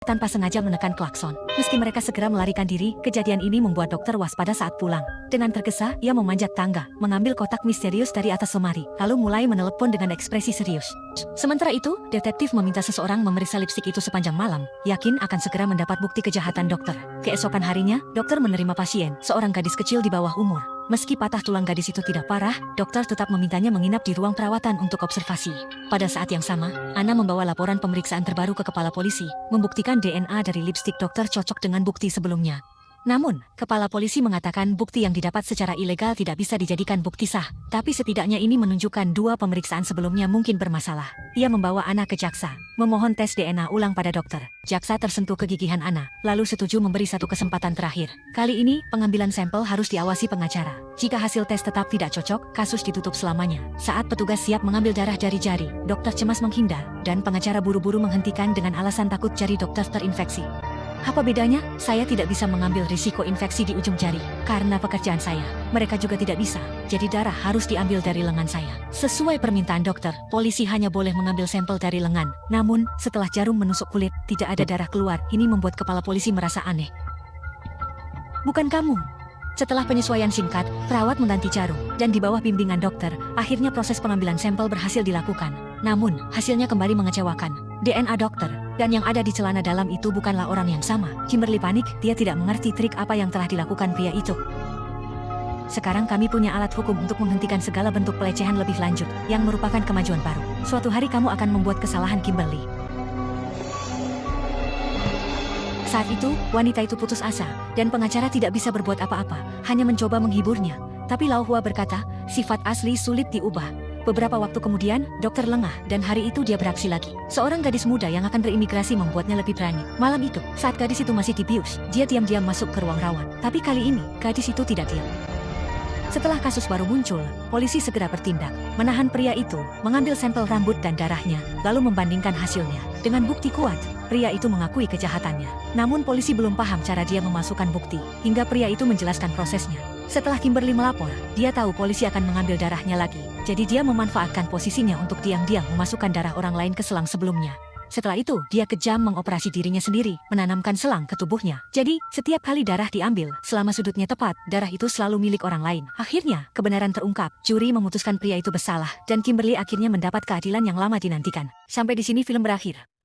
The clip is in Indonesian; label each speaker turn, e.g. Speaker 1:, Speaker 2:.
Speaker 1: tanpa sengaja menekan klakson. Meski mereka segera melarikan diri, kejadian ini membuat dokter waspada saat pulang. Dengan tergesa, ia memanjat tangga, mengambil kotak misterius dari atas lemari, lalu mulai menelepon dengan ekspresi serius. Sementara itu, detektif meminta seseorang memeriksa lipstik itu sepanjang malam, yakin akan segera mendapat bukti kejahatan dokter. Keesokan harinya, dokter menerima pasien, seorang gadis kecil di bawah umur. Meski patah tulang gadis itu tidak parah, dokter tetap memintanya menginap di ruang perawatan untuk observasi. Pada saat yang sama, Anna membawa laporan pemeriksaan terbaru ke kepala polisi, membuktikan DNA dari lipstik dokter cocok dengan bukti sebelumnya. Namun, kepala polisi mengatakan bukti yang didapat secara ilegal tidak bisa dijadikan bukti sah, tapi setidaknya ini menunjukkan dua pemeriksaan sebelumnya mungkin bermasalah. Ia membawa Anna ke jaksa, memohon tes DNA ulang pada dokter. Jaksa tersentuh kegigihan Anna, lalu setuju memberi satu kesempatan terakhir. Kali ini, pengambilan sampel harus diawasi pengacara. Jika hasil tes tetap tidak cocok, kasus ditutup selamanya. Saat petugas siap mengambil darah dari jari, dokter cemas menghindar, dan pengacara buru-buru menghentikan dengan alasan takut jari dokter terinfeksi. Apa bedanya? Saya tidak bisa mengambil risiko infeksi di ujung jari. Karena pekerjaan saya, mereka juga tidak bisa. Jadi darah harus diambil dari lengan saya. Sesuai permintaan dokter, polisi hanya boleh mengambil sampel dari lengan. Namun, setelah jarum menusuk kulit, tidak ada darah keluar. Ini membuat kepala polisi merasa aneh. Bukan kamu. Setelah penyesuaian singkat, perawat mengganti jarum, dan di bawah bimbingan dokter, akhirnya proses pengambilan sampel berhasil dilakukan. Namun, hasilnya kembali mengecewakan. DNA dokter, dan yang ada di celana dalam itu bukanlah orang yang sama. Kimberly panik, dia tidak mengerti trik apa yang telah dilakukan pria itu. Sekarang kami punya alat hukum untuk menghentikan segala bentuk pelecehan lebih lanjut, yang merupakan kemajuan baru. Suatu hari kamu akan membuat kesalahan, Kimberly. Saat itu, wanita itu putus asa, dan pengacara tidak bisa berbuat apa-apa, hanya mencoba menghiburnya. Tapi Lao Hua berkata, sifat asli sulit diubah. Beberapa waktu kemudian, dokter lengah, dan hari itu dia beraksi lagi. Seorang gadis muda yang akan berimigrasi membuatnya lebih berani. Malam itu, saat gadis itu masih dibius, dia diam-diam masuk ke ruang rawat. Tapi kali ini, gadis itu tidak diam. Setelah kasus baru muncul, polisi segera bertindak, menahan pria itu, mengambil sampel rambut dan darahnya, lalu membandingkan hasilnya. Dengan bukti kuat, pria itu mengakui kejahatannya. Namun polisi belum paham cara dia memasukkan bukti, hingga pria itu menjelaskan prosesnya. Setelah Kimberly melapor, dia tahu polisi akan mengambil darahnya lagi. Jadi dia memanfaatkan posisinya untuk diam-diam memasukkan darah orang lain ke selang sebelumnya. Setelah itu, dia kejam mengoperasi dirinya sendiri, menanamkan selang ke tubuhnya. Jadi, setiap kali darah diambil, selama sudutnya tepat, darah itu selalu milik orang lain. Akhirnya, kebenaran terungkap. Juri memutuskan pria itu bersalah, dan Kimberly akhirnya mendapat keadilan yang lama dinantikan. Sampai di sini film berakhir.